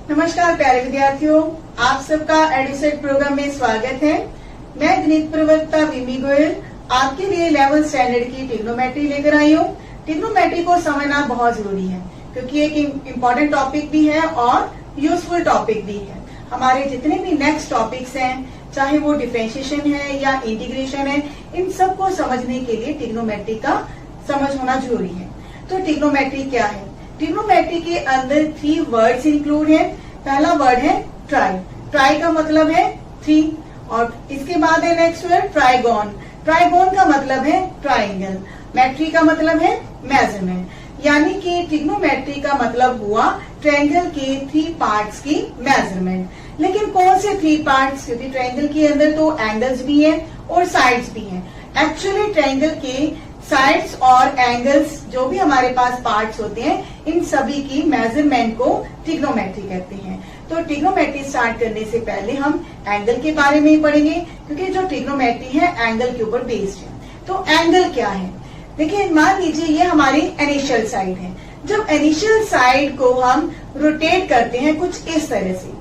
नमस्कार प्यारे विद्यार्थियों, आप सबका एडुसेट प्रोग्राम में स्वागत है। मैं गणित प्रवक्ता विमी गोयल आपके लिए 11th स्टैंडर्ड की ट्रिग्नोमेट्री लेकर आई हूँ। ट्रिग्नोमेट्री को समझना बहुत जरूरी है क्योंकि एक इम्पोर्टेंट टॉपिक भी है और यूजफुल टॉपिक भी है। हमारे जितने भी नेक्स्ट टॉपिक्स हैं, चाहे वो डिफरेंशिएशन है या इंटीग्रेशन है, इन सबको समझने के लिए ट्रिग्नोमेट्री का समझ होना जरूरी है। तो ट्रिग्नोमेट्री क्या है? ट्रिग्नोमेट्री के अंदर 3 वर्ड्स इंक्लूड है। पहला वर्ड है ट्राई। ट्राई का मतलब है 3 और इसके बाद है नेक्स्ट वर्ड ट्राइगोन। ट्राइगोन का मतलब है ट्राइंगल। मेट्री का मतलब है मेजरमेंट। यानी कि ट्रिग्नोमेट्री का मतलब हुआ ट्रायंगल के 3 पार्ट्स की मेजरमेंट। लेकिन कौन से 3 पार्ट्स? क्योंकि ट्रायंगल के अंदर तो एंगल्स भी हैं और साइड्स भी हैं। एक्चुअली ट्रायंगल के साइड्स और एंगल्स जो भी हमारे पास पार्ट्स होते हैं, इन सभी की मेजरमेंट को ट्रिग्नोमेट्री कहते हैं। तो ट्रिग्नोमेट्री स्टार्ट करने से पहले हम एंगल के बारे में ही पढ़ेंगे क्योंकि जो ट्रिग्नोमेट्री है एंगल के ऊपर बेस्ड है। तो एंगल क्या है? देखिए, मान लीजिए ये हमारी इनिशियल साइड है। जब इनिशियल साइड को हम रोटेट करते हैं कुछ इस तरह से,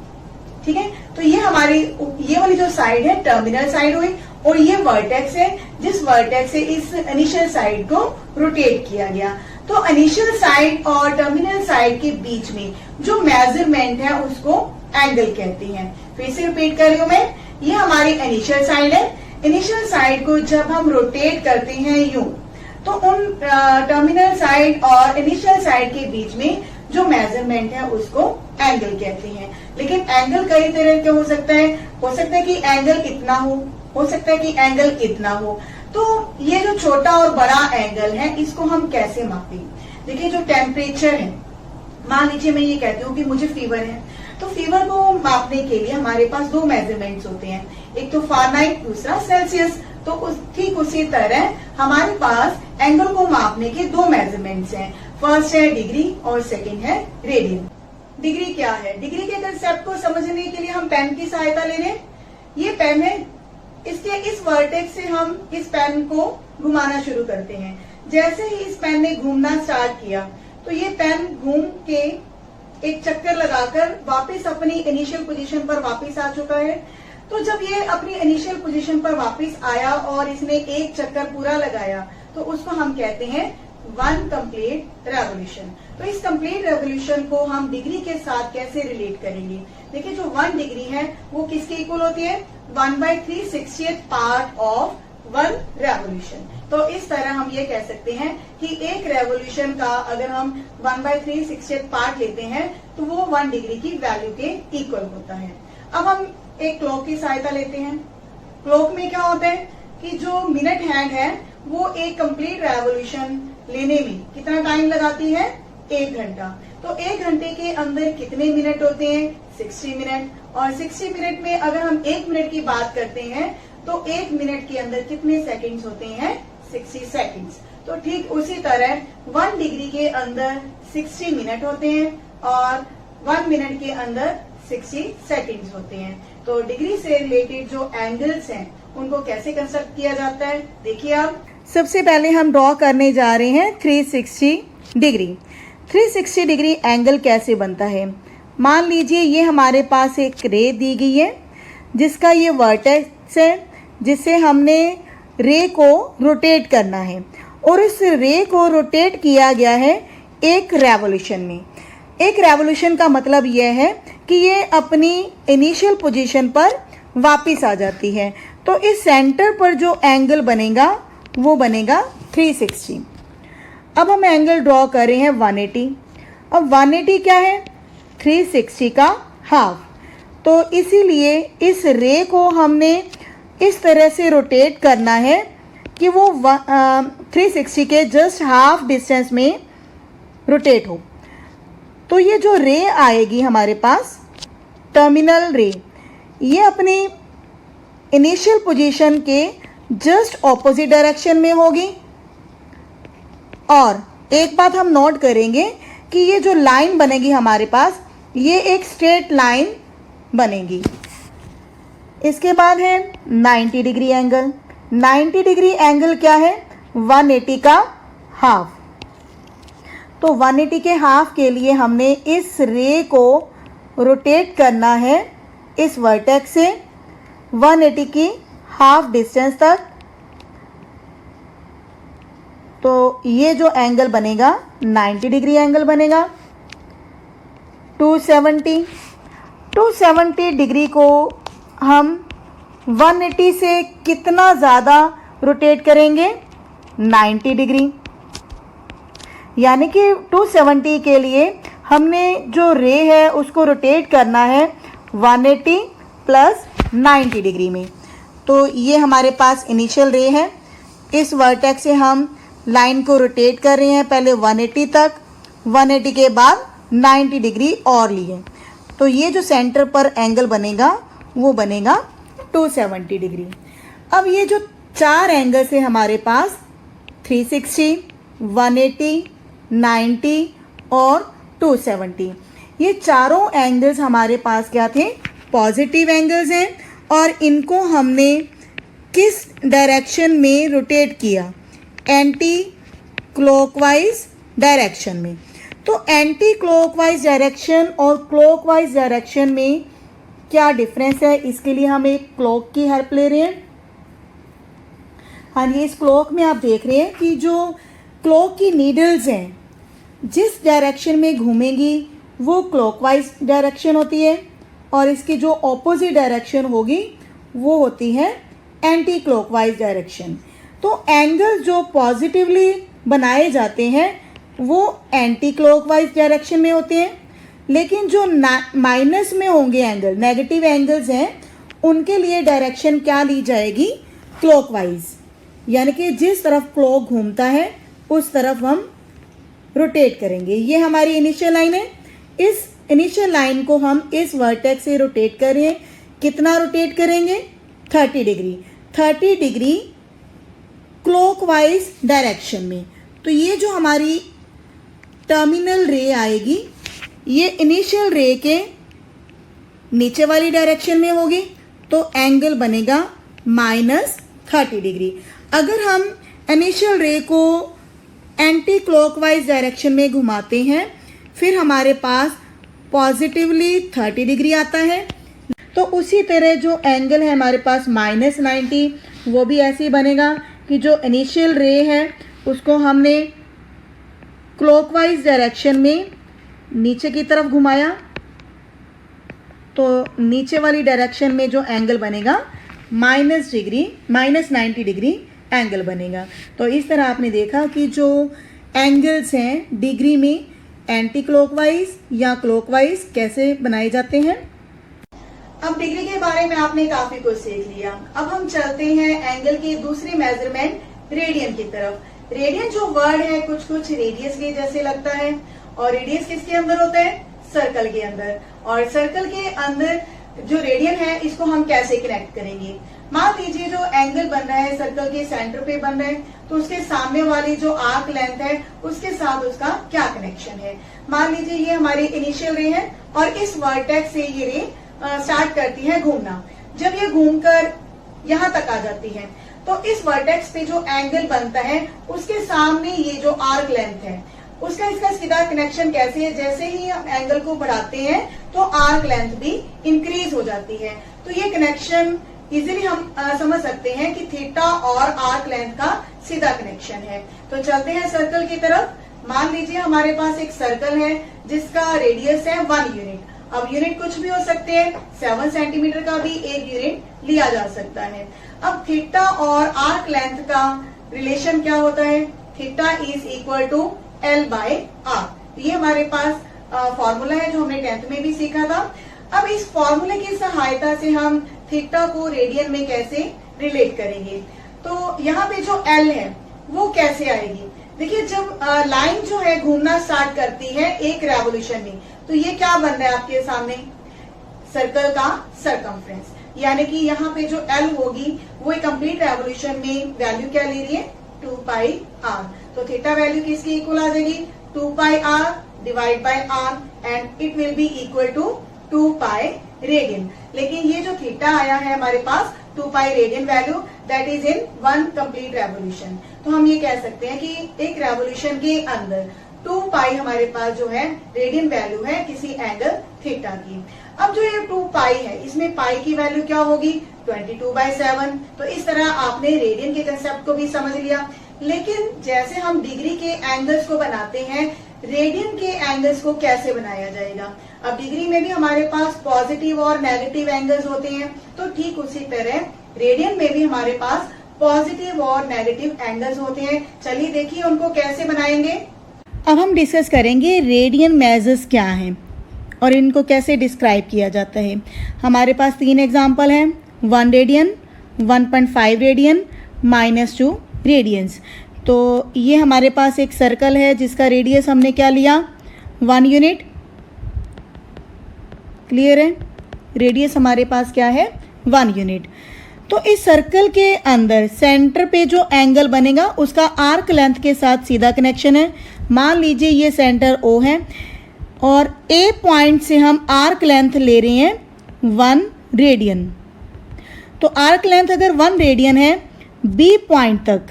ठीक है, तो ये हमारी ये वाली जो साइड है टर्मिनल साइड हुई और ये वर्टेक्स है जिस वर्टेक्स से इस इनिशियल साइड को रोटेट किया गया। तो इनिशियल साइड और टर्मिनल साइड के बीच में जो मेजरमेंट है उसको एंगल कहते हैं। फिर से रिपीट कर रही हूं मैं, ये हमारी इनिशियल साइड है। इनिशियल साइड को जब हम रोटेट करते हैं यूं, तो उन टर्मिनल साइड और इनिशियल साइड के बीच में जो मेजरमेंट है उसको एंगल कहते हैं। लेकिन एंगल कई तरह के हो सकता है कि एंगल इतना हो सकता है कि एंगल इतना हो। तो ये जो छोटा और बड़ा एंगल है इसको हम कैसे मापें? देखिए, जो टेम्परेचर है, मान लीजिए मैं ये कहती हूँ कि मुझे फीवर है, तो फीवर को मापने के लिए हमारे पास 2 मेजरमेंट्स होते हैं, एक तो फारेनहाइट, दूसरा सेल्सियस। तो ठीक उसी तरह हमारे पास एंगल को मापने के 2 मेजरमेंट्स हैं। फर्स्ट है डिग्री और सेकंड है रेडियन। डिग्री क्या है? डिग्री के कंसेप्ट को समझने के लिए हम पेन की सहायता ले लें। ये पेन है, इसके इस वर्टेक्स से हम इस पेन को घुमाना शुरू करते हैं। जैसे ही इस पेन ने घूमना स्टार्ट किया तो ये पेन घूम के एक चक्कर लगाकर वापस अपनी इनिशियल पोजीशन पर वापस आ चुका है। तो जब ये अपनी इनिशियल पोजीशन पर वापस आया और इसने एक चक्कर पूरा लगाया तो उसको हम कहते हैं 1 कंप्लीट रेवोल्यूशन। तो इस कंप्लीट रेवोल्यूशन को हम डिग्री के साथ कैसे रिलेट करेंगे? देखिए, जो 1 डिग्री है वो किसके इक्वल होती है? 1/360th part of 1 revolution. तो इस तरह हम ये कह सकते हैं कि एक रेवोल्यूशन का अगर हम 1/360th पार्ट लेते हैं तो वो 1 डिग्री की वैल्यू के इक्वल होता है। अब हम एक क्लॉक की सहायता लेते हैं। क्लॉक में क्या होता है कि जो मिनट हैंड है वो एक कंप्लीट रेवोल्यूशन लेने में कितना टाइम लगाती है? 1 घंटा। तो 1 घंटे के अंदर कितने मिनट होते हैं? 60 मिनट। और 60 मिनट में अगर हम 1 मिनट की बात करते हैं तो 1 मिनट के अंदर कितने सेकंड्स होते हैं? 60 सेकंड्स। तो ठीक उसी तरह 1 डिग्री के अंदर 60 मिनट होते हैं और 1 मिनट के अंदर 60 सेकंड्स होते हैं। तो डिग्री से रिलेटेड जो एंगल्स हैं उनको कैसे कंस्ट्रक्ट किया जाता है? देखिए, आप सबसे पहले हम ड्रॉ करने जा रहे हैं 360 डिग्री। 360 डिग्री एंगल कैसे बनता है? मान लीजिए ये हमारे पास एक रे दी गई है जिसका ये वर्टेक्स है जिससे हमने रे को रोटेट करना है और इस रे को रोटेट किया गया है एक रेवोल्यूशन में। एक रेवोल्यूशन का मतलब यह है कि ये अपनी इनिशियल पोजीशन पर वापस आ जाती है। तो इस सेंटर पर जो एंगल बनेगा वो बनेगा 360। अब हम एंगल ड्रॉ कर रहे हैं 180। अब 180 क्या है? 360 का हाफ। तो इसीलिए इस रे को हमने इस तरह से रोटेट करना है कि वो 360 के जस्ट हाफ डिस्टेंस में रोटेट हो। तो ये जो रे आएगी हमारे पास, टर्मिनल रे, ये अपनी इनिशियल पोजीशन के जस्ट ऑपोजिट डायरेक्शन में होगी। और एक बात हम नोट करेंगे कि ये जो लाइन बनेगी हमारे पास, ये एक स्ट्रेट लाइन बनेगी। इसके बाद है 90 डिग्री एंगल। 90 डिग्री एंगल क्या है? 180 का हाफ। तो 180 के हाफ के लिए हमने इस रे को रोटेट करना है इस वर्टेक्स से 180 की हाफ डिस्टेंस तक, तो ये जो एंगल बनेगा 90 डिग्री एंगल बनेगा। 270 डिग्री को हम 180 से कितना ज़्यादा रोटेट करेंगे? 90 डिग्री। यानी कि 270 के लिए हमने जो रे है उसको रोटेट करना है 180 प्लस 90 डिग्री में। तो ये हमारे पास इनिशियल रे है। इस वर्टेक्स से हम लाइन को रोटेट कर रहे हैं, पहले 180 तक, 180 के बाद 90 डिग्री और लिए। तो ये जो सेंटर पर एंगल बनेगा वो बनेगा 270 डिग्री। अब ये जो चार एंगल्स है हमारे पास 360, 180, 90 और 270, ये चारों एंगल्स हमारे पास क्या थे? पॉजिटिव एंगल्स हैं। और इनको हमने किस डायरेक्शन में रोटेट किया? एंटी क्लॉकवाइज डायरेक्शन में। तो एंटी क्लॉकवाइज डायरेक्शन और क्लॉकवाइज डायरेक्शन में क्या डिफरेंस है? इसके लिए हम एक क्लॉक की हेल्प ले रहे हैं। हाँ जी, इस क्लॉक में आप देख रहे हैं कि जो क्लॉक की नीडल्स हैं जिस डायरेक्शन में घूमेंगी वो क्लॉकवाइज डायरेक्शन होती है, और इसकी जो ऑपोजिट डायरेक्शन होगी वो होती है एंटी क्लॉकवाइज डायरेक्शन। तो एंगल्स जो पॉजिटिवली बनाए जाते हैं वो एंटी क्लॉकवाइज डायरेक्शन में होते हैं, लेकिन जो माइनस में होंगे एंगल, नेगेटिव एंगल्स हैं, उनके लिए डायरेक्शन क्या ली जाएगी? क्लॉकवाइज। यानी कि जिस तरफ क्लॉक घूमता है उस तरफ हम रोटेट करेंगे। ये हमारी इनिशियल लाइन है। इस इनिशियल लाइन को हम इस वर्टेक्स से रोटेट कर रहे हैं। कितना रोटेट करेंगे? 30 डिग्री। 30 डिग्री क्लॉकवाइज डायरेक्शन में। तो ये जो हमारी टर्मिनल रे आएगी ये इनिशियल रे के नीचे वाली डायरेक्शन में होगी, तो एंगल बनेगा -30 डिग्री। अगर हम इनिशियल रे को एंटी क्लॉकवाइज डायरेक्शन में घुमाते हैं फिर हमारे पास पॉजिटिवली 30 डिग्री आता है। तो उसी तरह जो एंगल है हमारे पास -90, वो भी ऐसे ही बनेगा कि जो इनिशियल रे है उसको हमने क्लॉकवाइज डायरेक्शन में नीचे की तरफ घुमाया, तो नीचे वाली डायरेक्शन में जो एंगल बनेगा -90 डिग्री एंगल बनेगा। तो इस तरह आपने देखा कि जो एंगल्स हैं डिग्री में एंटी क्लॉकवाइज या क्लॉकवाइज कैसे बनाए जाते हैं। अब डिग्री के बारे में आपने काफी कुछ सीख लिया। अब हम चलते हैं एंगल की दूसरी मेजरमेंट रेडियन की तरफ। रेडियन जो वर्ड है कुछ रेडियस के जैसे लगता है, और रेडियस किसके अंदर होता है? सर्कल के अंदर। और सर्कल के अंदर जो रेडियन है इसको हम कैसे कनेक्ट करेंगे? मान लीजिए जो एंगल बन रहा है सर्कल के सेंटर पे बन रहा है, तो उसके सामने वाली जो आर्क लेंथ है उसके साथ उसका क्या कनेक्शन है? मान लीजिए ये हमारी इनिशियल रे है और इस वर्टेक्स से ये रे स्टार्ट करती है घूमना। जब ये घूमकर यहाँ तक आ जाती है तो इस वर्टेक्स पे जो एंगल बनता है उसके सामने ये जो आर्क लेंथ है उसका इसका सीधा कनेक्शन कैसे है? जैसे ही हम एंगल को बढ़ाते हैं तो आर्क लेंथ भी इंक्रीज हो जाती है। तो ये कनेक्शन इजीली हम समझ सकते हैं कि थीटा और आर्क लेंथ का सीधा कनेक्शन है। तो चलते हैं सर्कल की तरफ। मान लीजिए हमारे पास एक सर्कल है जिसका रेडियस है 1 यूनिट। अब यूनिट कुछ भी हो सकते हैं, 7 सेंटीमीटर का भी एक यूनिट लिया जा सकता है। अब थीटा और आर्क लेंथ का रिलेशन क्या होता है? Theta is equal to L/R। ये हमारे पास फॉर्मूला है जो हमने 10th में भी सीखा था। अब इस फॉर्मूले की सहायता से हम थीटा को रेडियन में कैसे रिलेट करेंगे? तो यहाँ पे जो L है वो कैसे आएगी? देखिए जब लाइन जो है घूमना स्टार्ट करती है एक रेवोल्यूशन में, तो ये क्या बन रहा है आपके सामने? सर्कल का सरकमफ्रेंस। यानी कि यहाँ पे जो L होगी वो एक कंप्लीट रेवोल्यूशन में वैल्यू क्या ले रही है? 2πr। तो थीटा वैल्यू किसकी इक्वल आ जाएगी? 2πr divide by r and it will be equal to 2π radian. लेकिन ये जो थीटा आया है हमारे पास 2π radian value, that is in 1 complete revolution. तो हम ये कह सकते हैं कि एक रेवोल्यूशन के अंदर 2 पाई हमारे पास जो है रेडियन वैल्यू है किसी एंगल थीटा की। अब जो ये 2 पाई है इसमें पाई की वैल्यू क्या होगी 22/7। तो इस तरह आपने रेडियन के कंसेप्ट को भी समझ लिया। लेकिन जैसे हम डिग्री के एंगल्स को बनाते हैं, रेडियन के एंगल्स को कैसे बनाया जाएगा। अब डिग्री में भी हमारे पास पॉजिटिव और नेगेटिव एंगल्स होते हैं, तो ठीक उसी तरह रेडियन में भी हमारे पास पॉजिटिव और नेगेटिव एंगल्स होते हैं। चलिए देखिए उनको कैसे बनाएंगे। अब हम डिस्कस करेंगे रेडियन मेजर्स क्या हैं और इनको कैसे डिस्क्राइब किया जाता है। हमारे पास 3 एग्जाम्पल हैं, 1 रेडियन, 1.5 रेडियन, -2 रेडियंस। तो ये हमारे पास एक सर्कल है जिसका रेडियस हमने क्या लिया 1 यूनिट। क्लियर है, रेडियस हमारे पास क्या है 1 यूनिट। तो इस सर्कल के अंदर सेंटर पे जो एंगल बनेगा उसका आर्क लेंथ के साथ सीधा कनेक्शन है। मान लीजिए ये सेंटर O है और A पॉइंट से हम आर्क लेंथ ले रहे हैं 1 रेडियन। तो आर्क लेंथ अगर 1 रेडियन है B पॉइंट तक,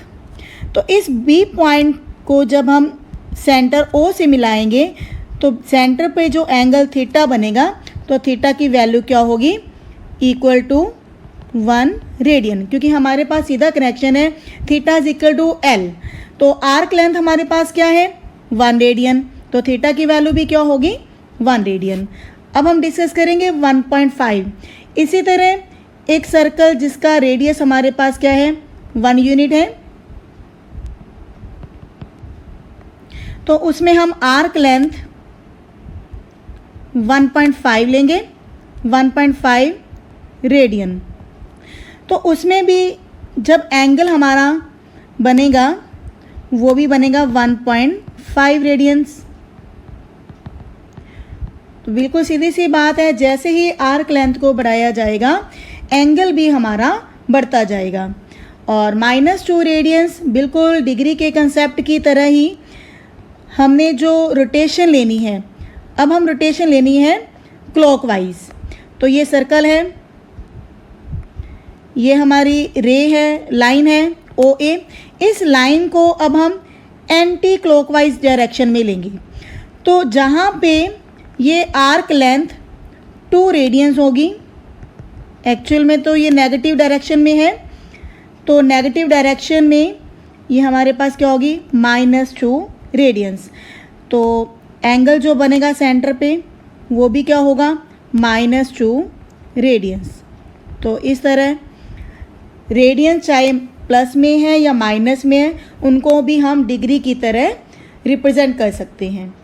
तो इस B पॉइंट को जब हम सेंटर O से मिलाएंगे तो सेंटर पे जो एंगल थीटा बनेगा तो थीटा की वैल्यू क्या होगी इक्वल टू 1 रेडियन, क्योंकि हमारे पास सीधा कनेक्शन है theta is equal to L। तो आर्क लेंथ हमारे पास क्या है 1 रेडियन, तो थीटा की वैल्यू भी क्या होगी 1 रेडियन। अब हम डिस्कस करेंगे 1.5। इसी तरह एक सर्कल जिसका रेडियस हमारे पास क्या है 1 यूनिट है, तो उसमें हम आर्क लेंथ 1.5 लेंगे, 1.5 रेडियन। तो उसमें भी जब एंगल हमारा बनेगा वो भी बनेगा 1.5 रेडियंस। तो बिल्कुल सीधी सी बात है, जैसे ही आर्क लेंथ को बढ़ाया जाएगा एंगल भी हमारा बढ़ता जाएगा। और -2 रेडियंस बिल्कुल डिग्री के कंसेप्ट की तरह ही हमने जो रोटेशन लेनी है, अब हम रोटेशन लेनी है क्लॉकवाइज। तो ये सर्कल है, ये हमारी रे है, लाइन है OA। इस लाइन को अब हम एंटी क्लॉकवाइज डायरेक्शन में लेंगे। तो जहाँ पे ये आर्क लेंथ 2 रेडियंस होगी, एक्चुअल में तो ये नेगेटिव डायरेक्शन में है, तो नेगेटिव डायरेक्शन में ये हमारे पास क्या होगी -2 रेडियंस। तो एंगल जो बनेगा सेंटर पे वो भी क्या होगा -2 रेडियंस। तो इस तरह रेडियंस चाहे प्लस में है या माइनस में है, उनको भी हम डिग्री की तरह रिप्रेजेंट कर सकते हैं।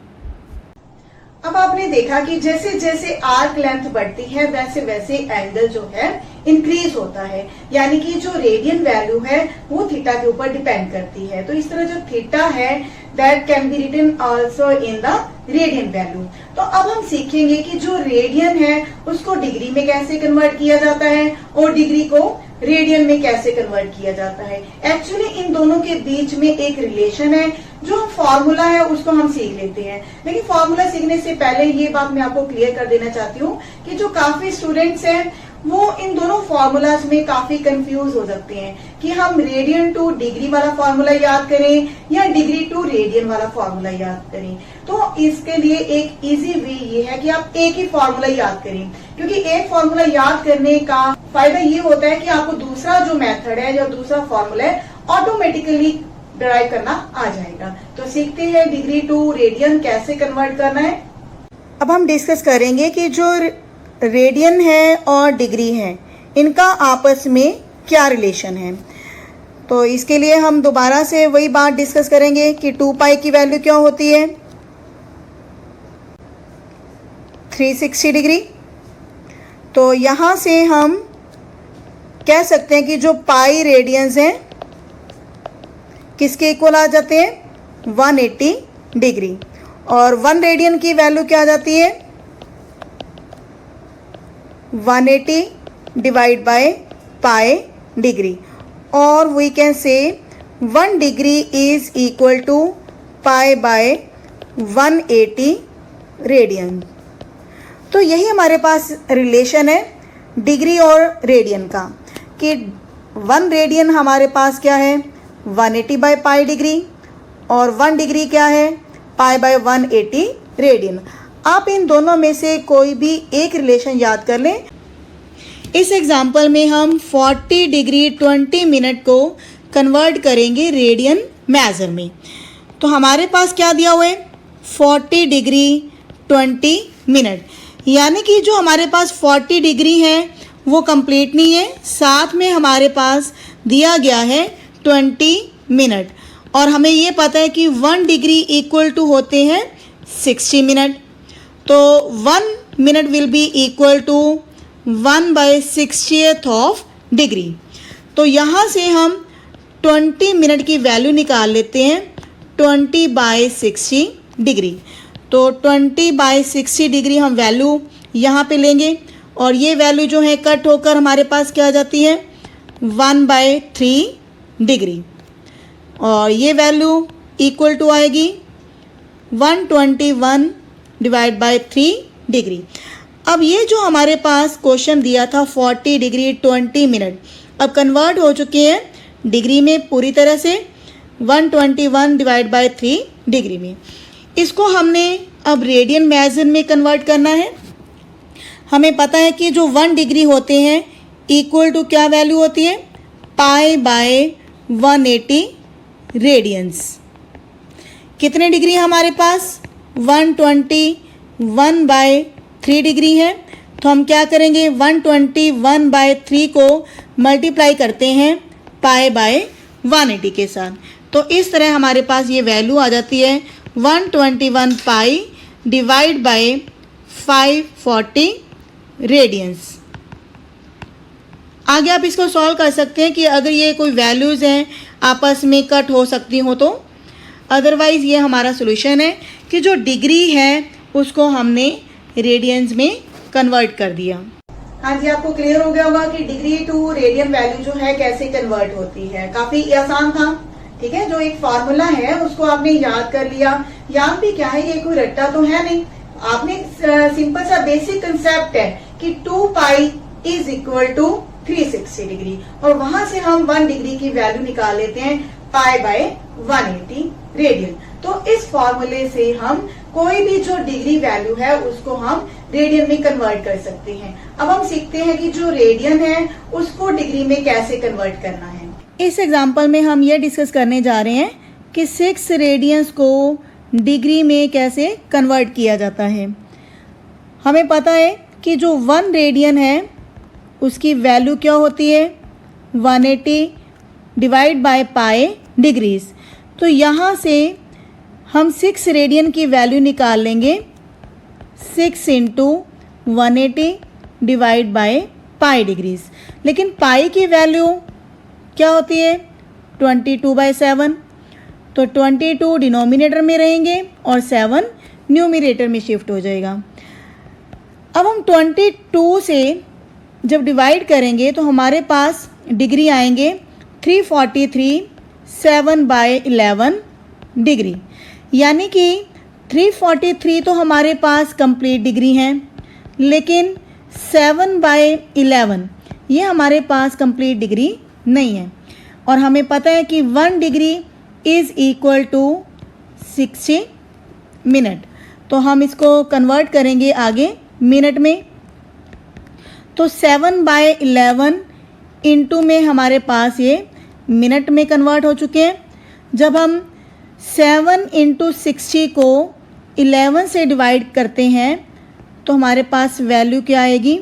अब आपने देखा कि जैसे जैसे आर्क लेंथ बढ़ती है वैसे वैसे एंगल जो है इंक्रीज होता है, यानी कि जो रेडियन वैल्यू है वो थीटा के ऊपर डिपेंड करती है। तो इस तरह जो थीटा है that can be written also in the radian value. तो अब हम सीखेंगे कि जो रेडियन है उसको डिग्री में कैसे कन्वर्ट किया जाता है और डिग्री को रेडियन में कैसे कन्वर्ट किया जाता है। एक्चुअली इन दोनों के बीच में एक रिलेशन है, जो फॉर्मूला है उसको हम सीख लेते हैं। लेकिन फॉर्मूला सीखने से पहले ये बात मैं आपको क्लियर कर देना चाहती हूँ कि जो काफी स्टूडेंट्स हैं वो इन दोनों फॉर्मूलाज में काफी कंफ्यूज हो सकते हैं कि हम रेडियन टू डिग्री वाला फॉर्मूला याद करें या डिग्री टू रेडियन वाला फॉर्मूला याद करें। तो इसके लिए एक इजी वे ये है कि आप एक ही फॉर्मूला याद करें, क्योंकि एक फॉर्मूला याद करने का फायदा ये होता है कि आपको दूसरा जो मेथड है या दूसरा फॉर्मूला है ऑटोमेटिकली डिराइव करना आ जाएगा। तो सीखते हैं डिग्री टू रेडियन कैसे कन्वर्ट करना है। अब हम डिस्कस करेंगे कि जो रेडियन है और डिग्री है इनका आपस में क्या रिलेशन है। तो इसके लिए हम दोबारा से वही बात डिस्कस करेंगे कि 2 पाई की वैल्यू क्या होती है 360 डिग्री। तो यहाँ से हम कह सकते हैं कि जो पाई रेडियंस हैं किसके इक्वल आ जाते हैं 180 डिग्री, और 1 रेडियन की वैल्यू क्या आ जाती है 180 डिवाइड बाय पाई डिग्री, और we can say 1 degree is equal to pi by 180 radian. तो यही हमारे पास रिलेशन है डिग्री और रेडियन का कि 1 रेडियन हमारे पास क्या है 180 बाय पाई डिग्री, और 1 डिग्री क्या है पाई बाय 180 रेडियन। आप इन दोनों में से कोई भी एक रिलेशन याद कर लें। इस एग्जाम्पल में हम 40 डिग्री 20 मिनट को कन्वर्ट करेंगे रेडियन मेजर में। तो हमारे पास क्या दिया हुआ है, 40 डिग्री 20 मिनट, यानी कि जो हमारे पास 40 डिग्री है वो कंप्लीट नहीं है, साथ में हमारे पास दिया गया है 20 मिनट, और हमें ये पता है कि 1 डिग्री इक्वल टू होते हैं 60 मिनट। तो 1 minute will be equal to 1/60th of degree. तो यहाँ से हम 20 मिनट की वैल्यू निकाल लेते हैं 20/60 डिग्री। तो 20/60 डिग्री हम वैल्यू यहाँ पे लेंगे, और ये वैल्यू जो है कट होकर हमारे पास क्या आ जाती है 1/3 डिग्री, और ये वैल्यू इक्वल टू आएगी 121 डिवाइड बाय 3 डिग्री। अब ये जो हमारे पास क्वेश्चन दिया था 40 डिग्री 20 मिनट, अब कन्वर्ट हो चुके हैं डिग्री में पूरी तरह से, 121 डिवाइड बाय 3 डिग्री में। इसको हमने अब रेडियन मेजर में कन्वर्ट करना है। हमें पता है कि जो 1 डिग्री होते हैं इक्वल टू क्या वैल्यू होती है, पाई बाय 180 रेडियंस। कितने डिग्री हमारे पास, 121/3 डिग्री है। तो हम क्या करेंगे, 121/3 को मल्टीप्लाई करते हैं पाई बाय 180 के साथ। तो इस तरह हमारे पास ये वैल्यू आ जाती है 121 पाई डिवाइड बाय 540 रेडियंस। आगे आप इसको सॉल्व कर सकते हैं कि अगर ये कोई वैल्यूज़ हैं आपस में कट हो सकती हो तो, अदरवाइज़ ये हमारा सोल्यूशन है कि जो डिग्री है उसको हमने रेडियंस में कन्वर्ट कर दिया। हाँ जी, आपको क्लियर हो गया होगा कि डिग्री टू रेडियन वैल्यू जो है कैसे कन्वर्ट होती है। काफी आसान था, ठीक है। जो एक फॉर्मूला है उसको आपने याद कर लिया। याद भी क्या है, ये कोई रट्टा तो है नहीं, आपने सिंपल सा बेसिक कंसेप्ट है कि 2 pi is equal to 360 degree, और वहां से हम 1 डिग्री की वैल्यू निकाल लेते हैं पाई बाय 180 रेडियन। तो इस फॉर्मूले से हम कोई भी जो डिग्री वैल्यू है उसको हम रेडियन में कन्वर्ट कर सकते हैं। अब हम सीखते हैं कि जो रेडियन है उसको डिग्री में कैसे कन्वर्ट करना है। इस एग्जाम्पल में हम ये डिस्कस करने जा रहे हैं कि 6 रेडियंस को डिग्री में कैसे कन्वर्ट किया जाता है। हमें पता है कि जो 1 रेडियन है उसकी वैल्यू क्या होती है, 180 डिवाइड बाय पाई डिग्रीज। तो यहाँ से हम 6 रेडियन की वैल्यू निकाल लेंगे 6 into 180 divide by pi degrees. लेकिन पाई की वैल्यू क्या होती है, 22/7। तो 22 डिनोमिनेटर में रहेंगे और 7 न्यूमरेटर में शिफ्ट हो जाएगा। अब हम 22 से जब डिवाइड करेंगे तो हमारे पास डिग्री आएंगे 343 7/11 डिग्री, यानी कि 343 तो हमारे पास कंप्लीट डिग्री हैं, लेकिन 7/11 ये हमारे पास कंप्लीट डिग्री नहीं है। और हमें पता है कि 1 degree is equal to 60 minute. तो हम इसको कन्वर्ट करेंगे आगे मिनट में। तो 7/11 इंटू में हमारे पास ये मिनट में कन्वर्ट हो चुके हैं। जब हम 7 इंटू 60 को 11 से डिवाइड करते हैं तो हमारे पास वैल्यू क्या आएगी,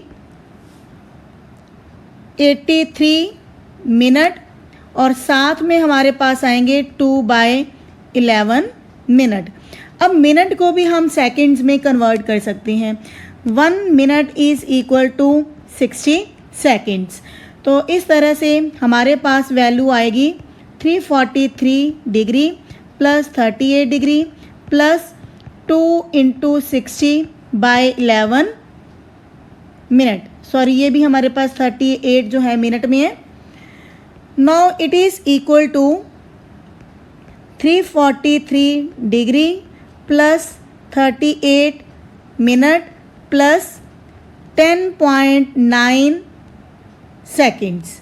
83 मिनट, और साथ में हमारे पास आएंगे 2/11 मिनट। अब मिनट को भी हम सेकंड्स में कन्वर्ट कर सकते हैं। 1 minute is equal to 60 seconds. तो इस तरह से हमारे पास वैल्यू आएगी 343 degree plus 38 degree plus 2 into 60/11 minute. Sorry, ये भी हमारे पास 38 जो है मिनट में है। Now it is equal to 343 degree plus 38 minute plus 10.9 seconds.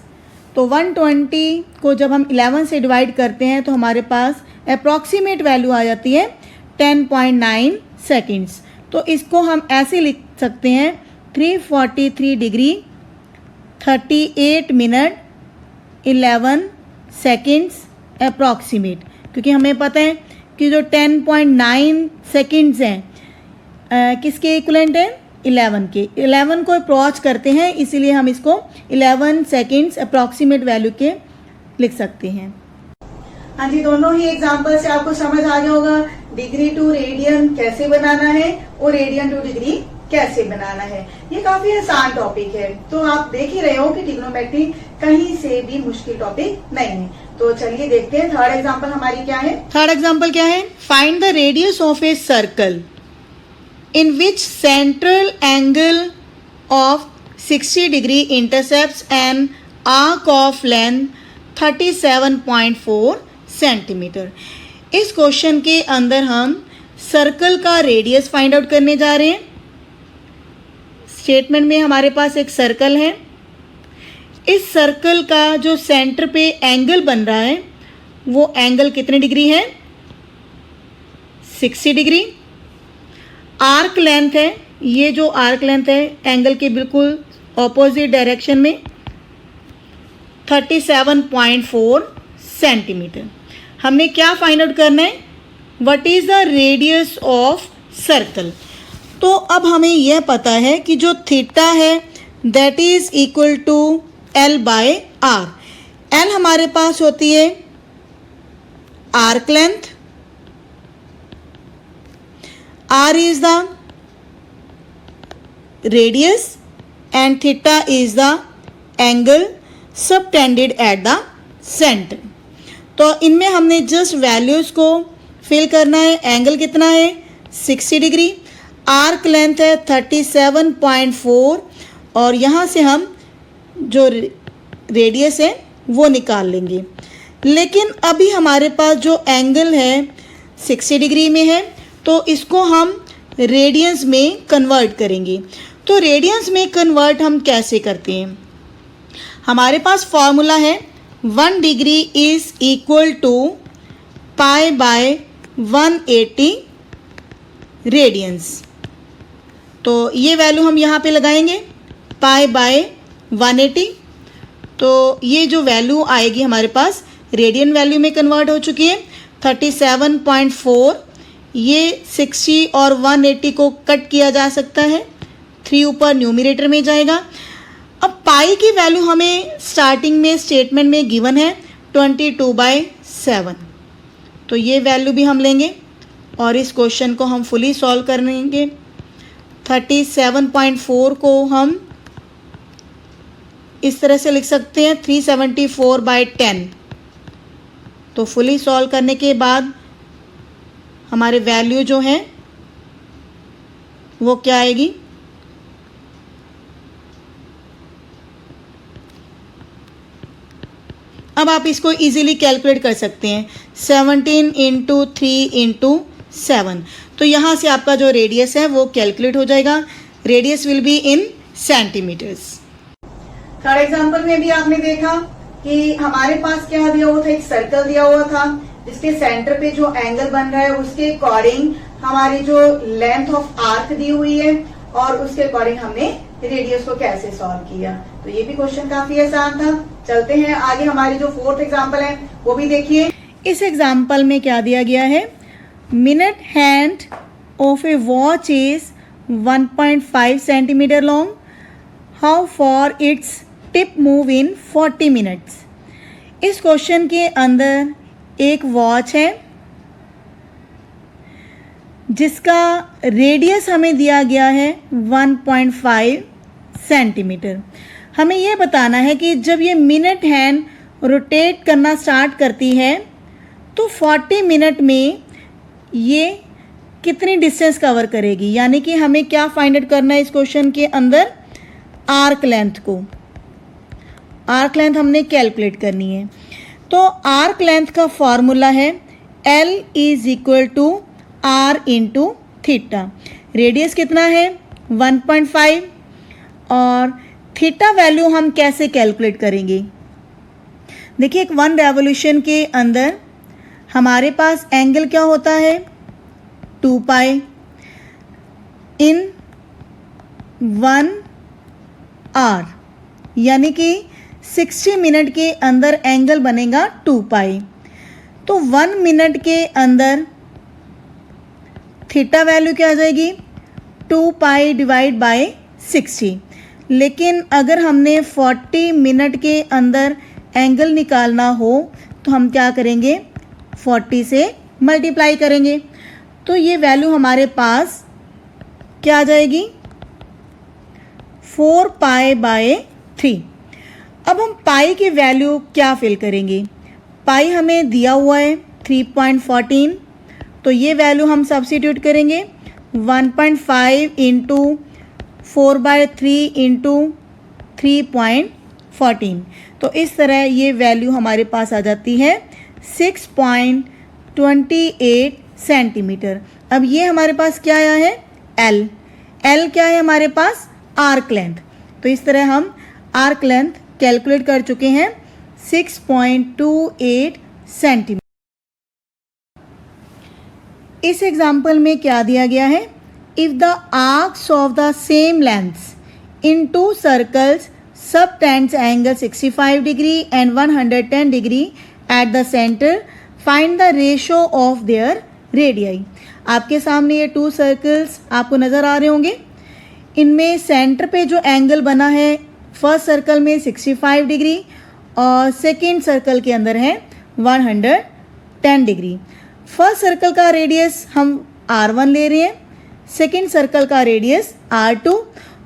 तो 120 को जब हम 11 से डिवाइड करते हैं तो हमारे पास अप्रॉक्सीमेट वैल्यू आ जाती है 10.9 सेकेंड्स। तो इसको हम ऐसे लिख सकते हैं 343 डिग्री 38 मिनट 11 सेकेंड्स अप्रॉक्सीमेट, क्योंकि हमें पता है कि जो 10.9 सेकेंड्स हैं किसके इक्वलेंट है, 11 के। 11 को अप्रॉच करते हैं, इसीलिए हम इसको 11 सेकेंड्स अप्रॉक्सीमेट वैल्यू के लिख सकते हैं। हाँ जी, दोनों ही एग्जाम्पल से आपको समझ आ गया होगा डिग्री टू रेडियन कैसे बनाना है और रेडियन टू डिग्री कैसे बनाना है। ये काफी आसान टॉपिक है, तो आप देख ही रहे हो कि ट्रिग्नोमेट्री कहीं से भी मुश्किल टॉपिक नहीं है। तो चलिए देखते हैं थर्ड एग्जाम्पल हमारी क्या है। थर्ड एग्जाम्पल क्या है, find the radius of a circle in which central angle of 60 degree intercepts an arc of length 37.4 centimetre. इस क्वेश्चन के अंदर हम सर्कल का रेडियस फाइंड आउट करने जा रहे हैं। स्टेटमेंट में हमारे पास एक सर्कल है, इस सर्कल का जो सेंटर पे एंगल बन रहा है वो एंगल कितने डिग्री है, 60 डिग्री। आर्क लेंथ है, ये जो आर्क लेंथ है एंगल के बिल्कुल ऑपोजिट डायरेक्शन में 37.4 सेंटीमीटर। हमने क्या फाइंड आउट करना है, what is the radius of circle. तो अब हमें यह पता है कि जो थीटा है that is equal to L by R. L हमारे पास होती है arc length, R is the radius and theta is the angle subtended at the center। तो इनमें हमने जस्ट वैल्यूज़ को फिल करना है। एंगल कितना है, 60 डिग्री, आर्क लेंथ है 37.4 और यहाँ से हम जो रेडियस है वो निकाल लेंगे। लेकिन अभी हमारे पास जो एंगल है 60 डिग्री में है, तो इसको हम रेडियंस में कन्वर्ट करेंगे। तो रेडियंस में कन्वर्ट हम कैसे करते हैं, हमारे पास फॉर्मूला है 1 degree is equal to pi by 180 radians. तो ये वैल्यू हम यहाँ पे लगाएंगे पाई बाय 180। तो ये जो वैल्यू आएगी हमारे पास रेडियन वैल्यू में कन्वर्ट हो चुकी है 37.4। ये 60 और 180 को कट किया जा सकता है, 3 ऊपर न्यूमरेटर में जाएगा। अब पाई की वैल्यू हमें स्टार्टिंग में स्टेटमेंट में गिवन है 22/7। तो ये वैल्यू भी हम लेंगे और इस क्वेश्चन को हम फुली सॉल्व करेंगे। 37.4 को हम इस तरह से लिख सकते हैं 374/10। तो फुली सॉल्व करने के बाद हमारे वैल्यू जो है वो क्या आएगी, अब आप इसको इजीली कैलकुलेट कर सकते हैं 17 × 3 × 7। तो यहाँ से आपका जो रेडियस है वो कैलकुलेट हो जाएगा। Radius will be in centimetres. Third example में भी आपने देखा कि हमारे पास क्या दिया हुआ था, एक सर्कल दिया हुआ था जिसके सेंटर पे जो एंगल बन रहा है उसके अकॉर्डिंग हमारी जो लेंथ ऑफ आर्क दी हुई है और उसके अकॉर्डिंग हमने रेडियस को कैसे सॉल्व किया। तो ये भी क्वेश्चन काफी आसान था। चलते हैं आगे, हमारी जो फोर्थ एग्जांपल है वो भी देखिए। इस एग्जांपल में क्या दिया गया है, minute hand of A watch is 1.5 centimetre long, how for its tip move in 40 minutes. इस क्वेश्चन के अंदर एक वॉच है जिसका रेडियस हमें दिया गया है 1.5 सेंटीमीटर। हमें यह बताना है कि जब ये मिनट हैंड रोटेट करना स्टार्ट करती है तो 40 मिनट में ये कितनी डिस्टेंस कवर करेगी, यानी कि हमें क्या फाइंड आउट करना है इस क्वेश्चन के अंदर, आर्क लेंथ को। आर्क लेंथ हमने कैलकुलेट करनी है। तो आर्क लेंथ का फॉर्मूला है L is equal to R into theta. Radius कितना है 1.5 और थीटा वैल्यू हम कैसे कैलकुलेट करेंगे। देखिए, एक 1 रेवोल्यूशन के अंदर हमारे पास एंगल क्या होता है 2 पाई इन 1 आवर, यानी कि 60 मिनट के अंदर एंगल बनेगा 2 पाई। तो 1 मिनट के अंदर थीटा वैल्यू क्या आ जाएगी 2 पाई डिवाइड बाय 60। लेकिन अगर हमने 40 मिनट के अंदर एंगल निकालना हो तो हम क्या करेंगे 40 से मल्टीप्लाई करेंगे, तो ये वैल्यू हमारे पास क्या आ जाएगी 4 पाई बाय 3। अब हम पाई की वैल्यू क्या फिल करेंगे, पाई हमें दिया हुआ है 3.14, तो ये वैल्यू हम सब्स्टिट्यूट करेंगे 1.5 इंटू 4/3 इंटू 3.14। तो इस तरह ये वैल्यू हमारे पास आ जाती है 6.28 सेंटीमीटर। अब ये हमारे पास क्या आया है L क्या है हमारे पास आर्क लेंथ। तो इस तरह हम आर्क लेंथ कैलकुलेट कर चुके हैं 6.28 सेंटीमीटर। इस एग्जाम्पल में क्या दिया गया है, if the arcs of the same lengths in 2 circles subtends angle 65 degree and 110 degree at the center, find the ratio of their radii। आपके सामने ये 2 सर्कल्स आपको नज़र आ रहे होंगे, इनमें सेंटर पे जो एंगल बना है फर्स्ट सर्कल में 65 डिग्री और सेकेंड सर्कल के अंदर है 110 डिग्री। फर्स्ट सर्कल का रेडियस हम R1 ले रहे हैं, सेकेंड सर्कल का रेडियस R2,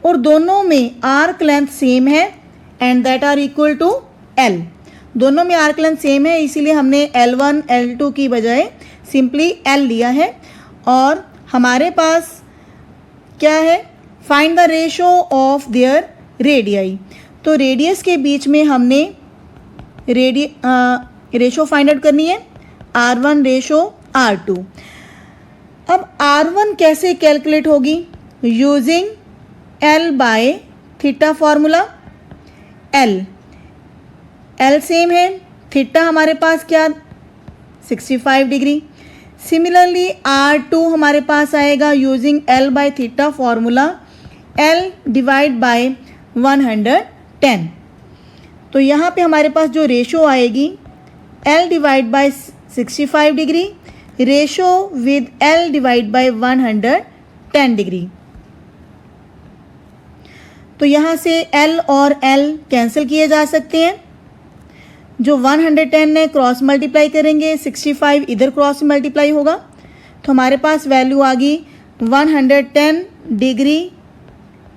और दोनों में आर्क लेंथ सेम है and that R equal to L। दोनों में आर्क लेंथ सेम है, इसीलिए हमने L1 L2 की बजाय सिंपली L लिया है। और हमारे पास क्या है, find the ratio of their radii. तो रेडियस के बीच में हमने रेशो फाइंड आउट करनी है, R1 रेशो R2। अब R1 कैसे कैलकुलेट होगी, using L by theta formula. L same है, थीटा हमारे पास क्या 65 डिग्री। सिमिलरली R2 हमारे पास आएगा using L by theta formula, L divide by 110। तो यहाँ पे हमारे पास जो रेशो आएगी L divide by 65 degree ratio with L divide by 110 degree. तो यहाँ से L और L कैंसिल किए जा सकते हैं। जो 110 है क्रॉस मल्टीप्लाई करेंगे, 65 इधर क्रॉस मल्टीप्लाई होगा, तो हमारे पास वैल्यू आ गई 110 डिग्री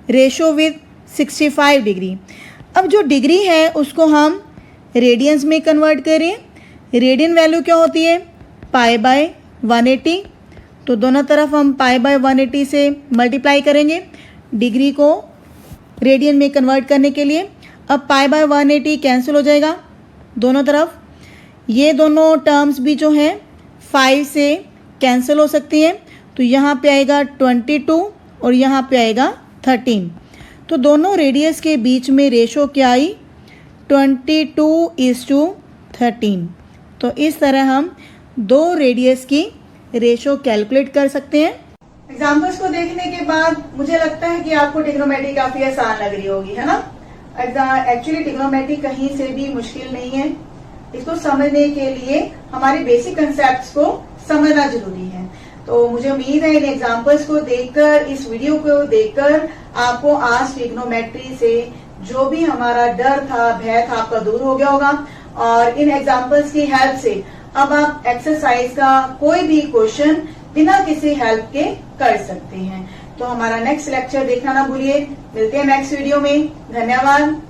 रेशो विद 65 डिग्री। अब जो डिग्री है उसको हम रेडियंस में कन्वर्ट करें। रेडियन वैल्यू क्या होती है पाई बाय 180, तो दोनों तरफ हम पाई बाय 180 से मल्टीप्लाई करेंगे डिग्री को रेडियन में कन्वर्ट करने के लिए। अब पाई बाय 180 कैंसिल हो जाएगा दोनों तरफ, ये दोनों टर्म्स भी जो हैं 5 से कैंसिल हो सकती हैं, तो यहाँ पे आएगा 22 और यहाँ पे आएगा 13। तो दोनों रेडियस के बीच में रेशो क्या आई 22:13। तो इस तरह हम दो रेडियस की रेशो कैलकुलेट कर सकते हैं। एग्जाम्पल्स को देखने के बाद मुझे लगता है कि आपको ट्रिग्नोमेट्री काफी आसान लग रही होगी, है ना। एक्चुअली ट्रिग्नोमेट्री कहीं से भी मुश्किल नहीं है, इसको समझने के लिए हमारे बेसिक कंसेप्ट्स को समझना जरूरी है। तो मुझे उम्मीद है इन एग्जाम्पल्स को देखकर, इस वीडियो को देखकर आपको आज ट्रिग्नोमेट्री से जो भी हमारा डर था, भय था, आपका दूर हो गया होगा। और इन एग्जाम्पल्स की हेल्प से अब आप एक्सरसाइज का कोई भी क्वेश्चन बिना किसी हेल्प के कर सकते हैं। तो हमारा नेक्स्ट लेक्चर देखना ना भूलिए। मिलते हैं नेक्स्ट वीडियो में। धन्यवाद।